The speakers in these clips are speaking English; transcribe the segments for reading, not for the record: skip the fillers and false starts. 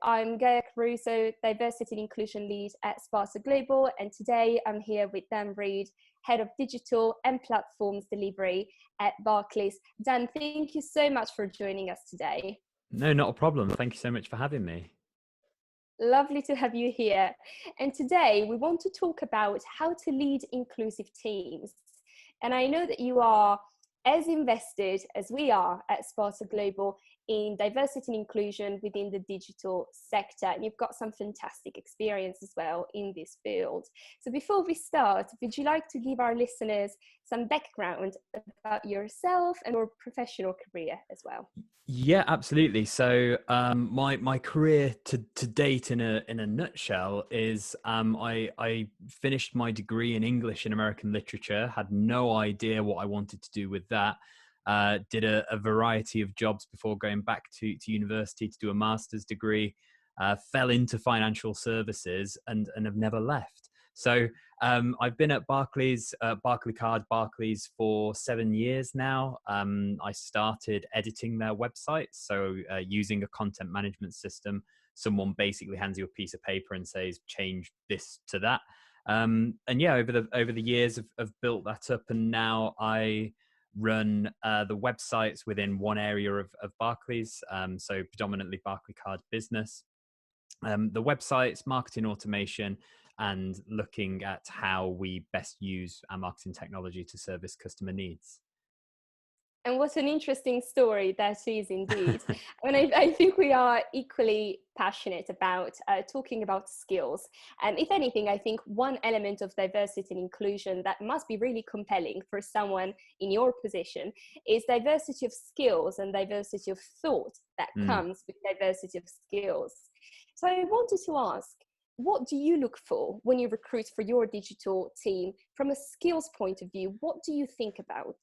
I'm Gaia Caruso, Diversity and Inclusion Lead at Sparta Global, and today I'm here with Dan Reed, Head of Digital and Platforms Delivery at Barclays. Dan, thank you so much for joining us today. No, not a problem. Thank you so much for having me. Lovely to have you here. And today we want to talk about how to lead inclusive teams. And I know that you are as invested as we are at Sparta Global in diversity and inclusion within the digital sector. And you've got some fantastic experience as well in this field. So before we start, would you like to give our listeners some background about yourself and your professional career as well? Yeah, absolutely. So my career to date in a nutshell is I finished my degree in English and American literature, had no idea what I wanted to do with that. Did a variety of jobs before going back to university to do a master's degree, fell into financial services and have never left. So I've been at Barclays, Barclays for 7 years now. I started editing their website. So using a content management system, someone basically hands you a piece of paper and says, change this to that. And yeah, over the years I've built that up, and now I run the websites within one area of Barclays. So predominantly Barclaycard Business. The websites, marketing automation, and looking at how we best use our marketing technology to service customer needs. And what an interesting story that is indeed. And I think we are equally passionate about talking about skills. And if anything, I think one element of diversity and inclusion that must be really compelling for someone in your position is diversity of skills and diversity of thought that comes with diversity of skills. So I wanted to ask, what do you look for when you recruit for your digital team from a skills point of view? What do you think about?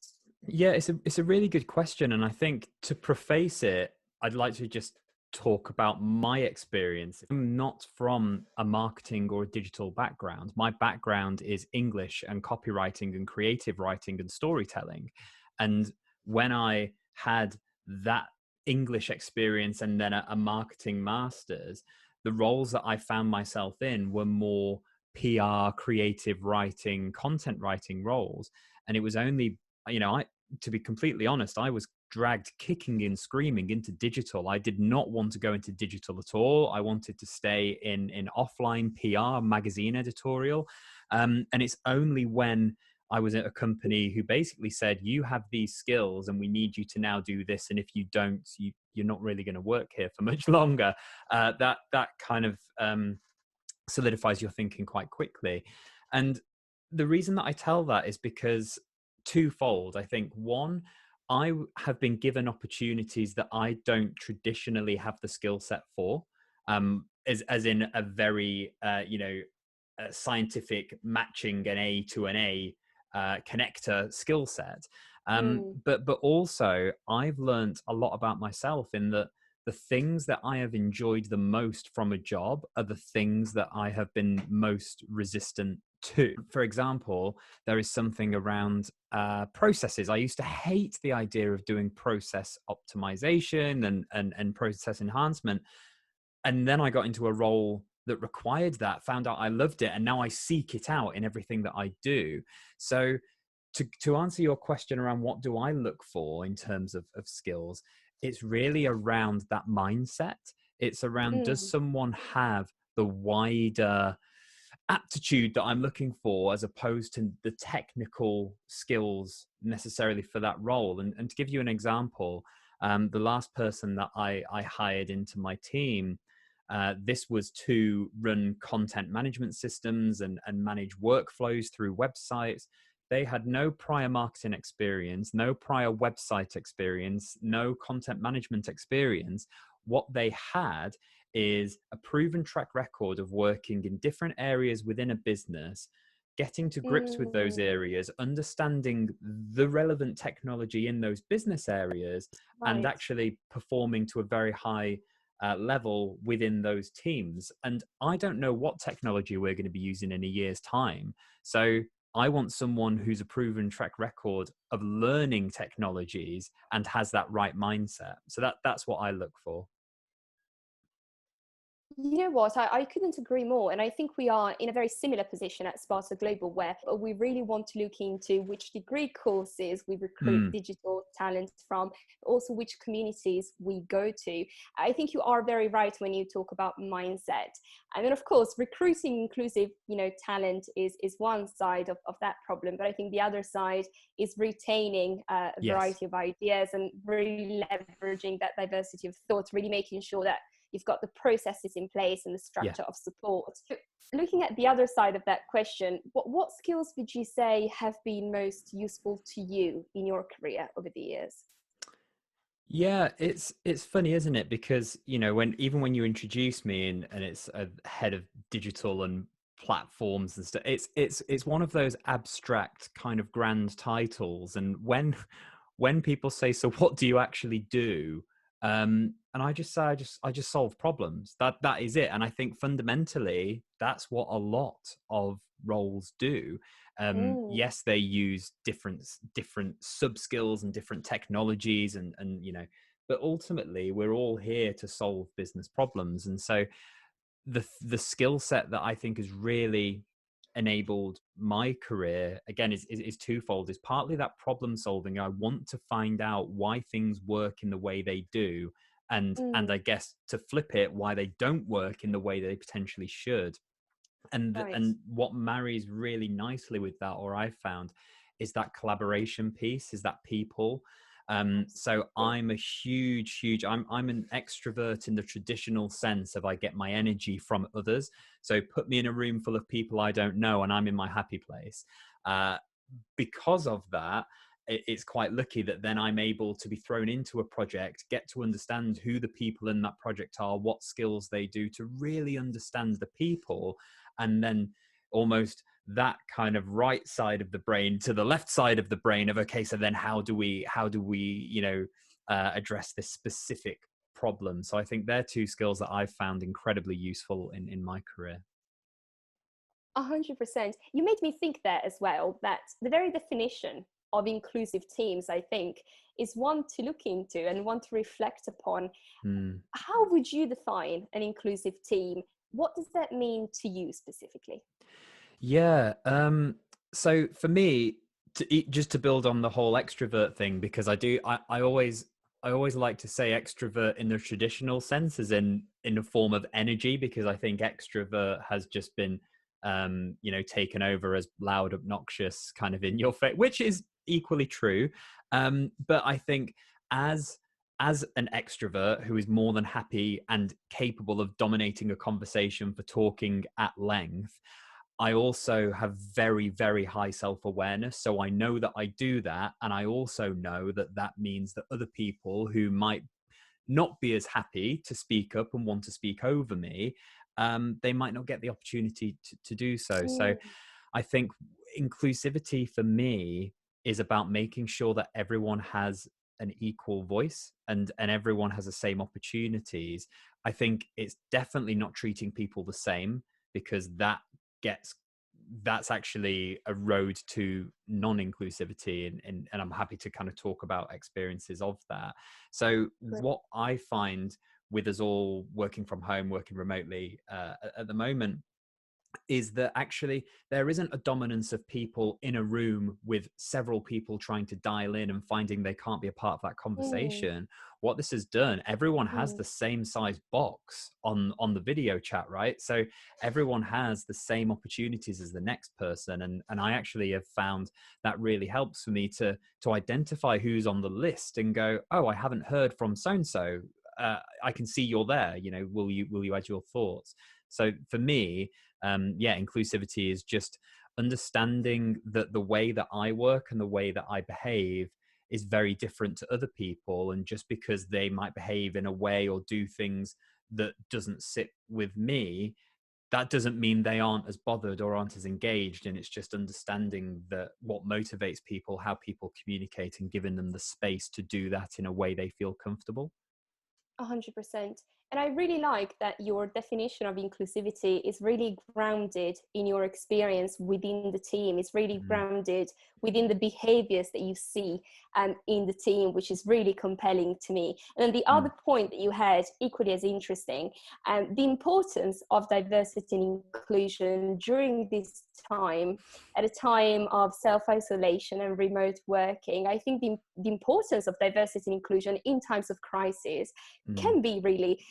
Yeah, it's a really good question. And I think to preface it, I'd like to just talk about my experience. I'm not from a marketing or a digital background. My background is English and copywriting and creative writing and storytelling. And when I had that English experience and then a marketing master's, the roles that I found myself in were more PR, creative writing, content writing roles. And it was only, to be completely honest, I was dragged kicking and screaming into digital. I did not want to go into digital at all. I wanted to stay in offline PR, magazine editorial. And it's only when I was at a company who basically said, you have these skills and we need you to now do this. And if you don't, you're not really going to work here for much longer. That kind of solidifies your thinking quite quickly. And the reason that I tell that is because twofold. I think one, I have been given opportunities that I don't traditionally have the skill set for, as in a very, scientific matching an A to an A connector skill set. But also I've learned a lot about myself in that the things that I have enjoyed the most from a job are the things that I have been most resistant to. For example, there is something around processes. I used to hate the idea of doing process optimization and process enhancement. And then I got into a role that required that, found out I loved it, and now I seek it out in everything that I do. So to answer your question around what do I look for in terms of skills, it's really around that mindset. It's around, does someone have the wider aptitude that I'm looking for, as opposed to the technical skills necessarily for that role? And to give you an example, the last person that I hired into my team, this was to run content management systems and manage workflows through websites. They had no prior marketing experience, no prior website experience, no content management experience. What they had is a proven track record of working in different areas within a business, getting to grips with those areas, understanding the relevant technology in those business areas, and actually performing to a very high level within those teams. And I don't know what technology we're going to be using in a year's time. So I want someone who's a proven track record of learning technologies and has that right mindset. So that's what I look for. You know what? I couldn't agree more. And I think we are in a very similar position at Sparta Global, where we really want to look into which degree courses we recruit Mm, digital talent from, also which communities we go to. I think you are very right when you talk about mindset. And then, of course, recruiting inclusive, talent is one side of that problem. But I think the other side is retaining a yes. variety of ideas and really leveraging that diversity of thought, really making sure that you've got the processes in place and the Yeah. structure of support. Looking at the other side of that question, what skills would you say have been most useful to you in your career over the years? Yeah, it's funny, isn't it? Because when you introduce me and it's a head of digital and platforms and stuff, it's one of those abstract kind of grand titles. And when people say, "So what do you actually do?" And I just say, I just solve problems. That is it. And I think fundamentally, that's what a lot of roles do. Mm, Yes, they use different sub skills and different technologies, and but ultimately, we're all here to solve business problems. And so, the skill set that I think has really enabled my career again is twofold. Is partly that problem solving. I want to find out why things work in the way they do, and mm, I guess to flip it, why they don't work in the way they potentially should. right. And what marries really nicely with that, or I've found, is that collaboration piece, is that people. So Absolutely. I'm a huge I'm an extrovert in the traditional sense of I get my energy from others. So put me in a room full of people I don't know and I'm in my happy place. uh, because of that, it's quite lucky that then I'm able to be thrown into a project, get to understand who the people in that project are, what skills they do, to really understand the people. And then almost that kind of right side of the brain to the left side of the brain of, okay, so then how do we address this specific problem. So I think they're two skills that I've found incredibly useful in my career. 100%. You made me think there as well that the very definition of inclusive teams, I think, is one to look into and one to reflect upon. Hmm. How would you define an inclusive team? What does that mean to you specifically? Yeah. So for me, just to build on the whole extrovert thing, because I always like to say extrovert in the traditional sense, as in a form of energy, because I think extrovert has just been taken over as loud, obnoxious, kind of in your face, which is equally true. But I think as as an extrovert who is more than happy and capable of dominating a conversation for talking at length, I also have very, very high self awareness. So I know that I do that. And I also know that that means that other people who might not be as happy to speak up and want to speak over me, they might not get the opportunity to do so. So Mm, I think inclusivity for me is about making sure that everyone has an equal voice and everyone has the same opportunities. I think it's definitely not treating people the same, because gets that's actually a road to non-inclusivity, and I'm happy to kind of talk about experiences of that. So great. what I find with us all working from home, working remotely at the moment, is that actually there isn't a dominance of people in a room with several people trying to dial in and finding they can't be a part of that Mm, conversation. What this has done, everyone has mm, the same size box on the video chat, right? So everyone has the same opportunities as the next person, and I actually have found that really helps for me to identify who's on the list and go, oh, I haven't heard from so and so. I can see you're there. Will you add your thoughts? So for me, inclusivity is just understanding that the way that I work and the way that I behave is very different to other people. And just because they might behave in a way or do things that doesn't sit with me, that doesn't mean they aren't as bothered or aren't as engaged. And it's just understanding that what motivates people, how people communicate, and giving them the space to do that in a way they feel comfortable. 100%. And I really like that your definition of inclusivity is really grounded in your experience within the team. It's really Mm. grounded within the behaviors that you see in the team, which is really compelling to me. And then the other point that you had, equally as interesting, the importance of diversity and inclusion during this time, at a time of self-isolation and remote working. I think the importance of diversity and inclusion in times of crisis can be really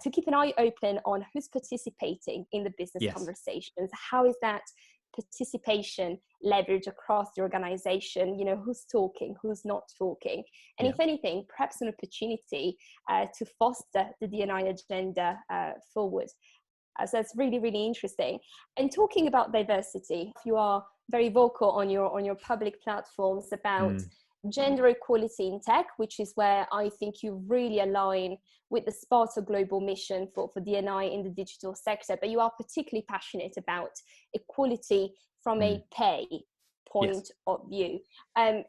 to keep an eye open on who's participating in the business Yes. conversations. How is that participation leveraged across the organization? You know, who's talking, who's not talking, and if anything, perhaps an opportunity to foster the D&I agenda forward. So that's really, really interesting. And talking about diversity, you are very vocal on your public platforms about gender equality in tech, which is where I think you really align with the Sparta global mission for D&I in the digital sector. But you are particularly passionate about equality from a pay point of view.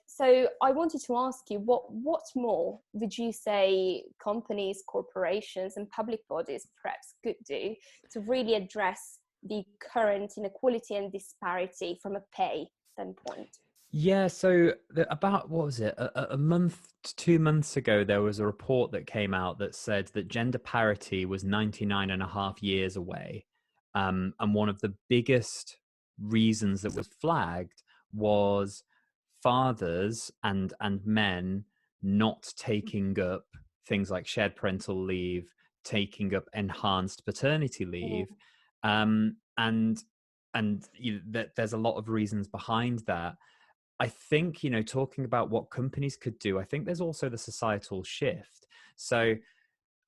So I wanted to ask you, what more would you say companies, corporations, and public bodies perhaps could do to really address the current inequality and disparity from a pay standpoint? Yeah, so about, what was it, a month to 2 months ago, there was a report that came out that said that gender parity was 99 and a half years away. And one of the biggest reasons that was flagged was fathers and men not taking up things like shared parental leave, taking up enhanced paternity leave. And there's a lot of reasons behind that. I think, talking about what companies could do, I think there's also the societal shift. So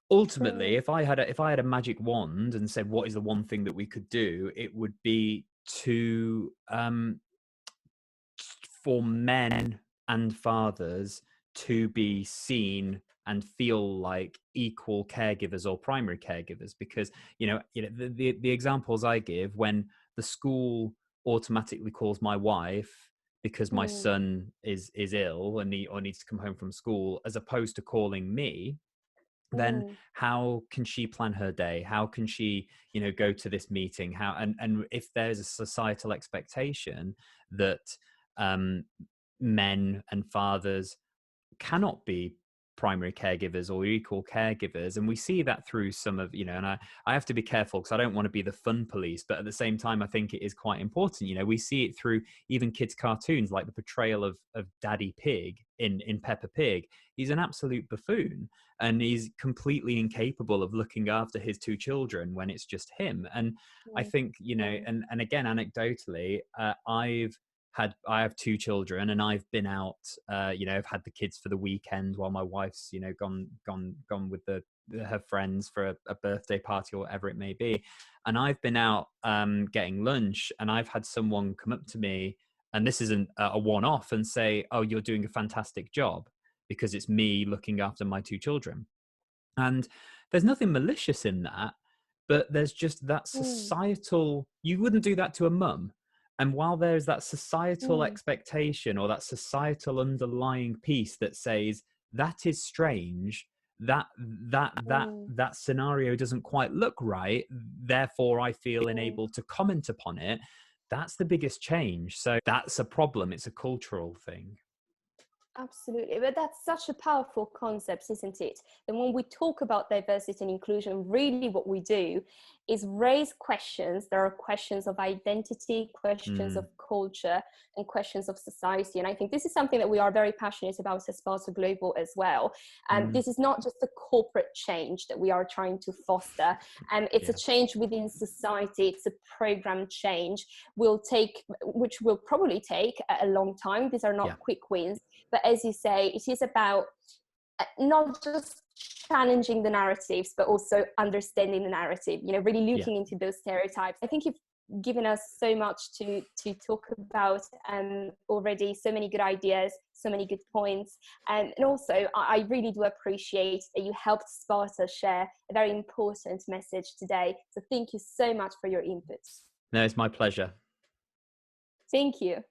ultimately, if I had a magic wand and said, what is the one thing that we could do, it would be to, for men and fathers to be seen and feel like equal caregivers or primary caregivers. Because, the examples I give, when the school automatically calls my wife because my son is ill and or needs to come home from school, as opposed to calling me, then how can she plan her day? How can she, go to this meeting? And if there's a societal expectation that men and fathers cannot be primary caregivers or equal caregivers, and we see that through some of, and I have to be careful because I don't want to be the fun police, but at the same time I think it is quite important. We see it through even kids cartoons, like the portrayal of Daddy Pig in Peppa Pig. He's an absolute buffoon, and he's completely incapable of looking after his two children when it's just him. And I think, and again, anecdotally, I have two children, and I've been out, I've had the kids for the weekend while my wife's, gone with her friends for a birthday party or whatever it may be. And I've been out getting lunch, and I've had someone come up to me, and this isn't a one-off, and say, oh, you're doing a fantastic job, because it's me looking after my two children. And there's nothing malicious in that, but there's just that societal, you wouldn't do that to a mum. And while there's that societal expectation or that societal underlying piece that says that is strange, that scenario doesn't quite look right, therefore I feel enabled to comment upon it, that's the biggest change. So that's a problem. It's a cultural thing. Absolutely, but that's such a powerful concept, isn't it? And when we talk about diversity and inclusion, really what we do is raise questions. There are questions of identity, questions of culture, and questions of society. And I think this is something that we are very passionate about as Sparta Global as well. And this is not just a corporate change that we are trying to foster. And it's a change within society. It's a program change which will probably take a long time. These are not quick wins. But as you say, it is about not just challenging the narratives, but also understanding the narrative, really looking into those stereotypes. I think you've given us so much to talk about already, so many good ideas, so many good points. And also, I really do appreciate that you helped Sparta share a very important message today. So thank you so much for your input. No, it's my pleasure. Thank you.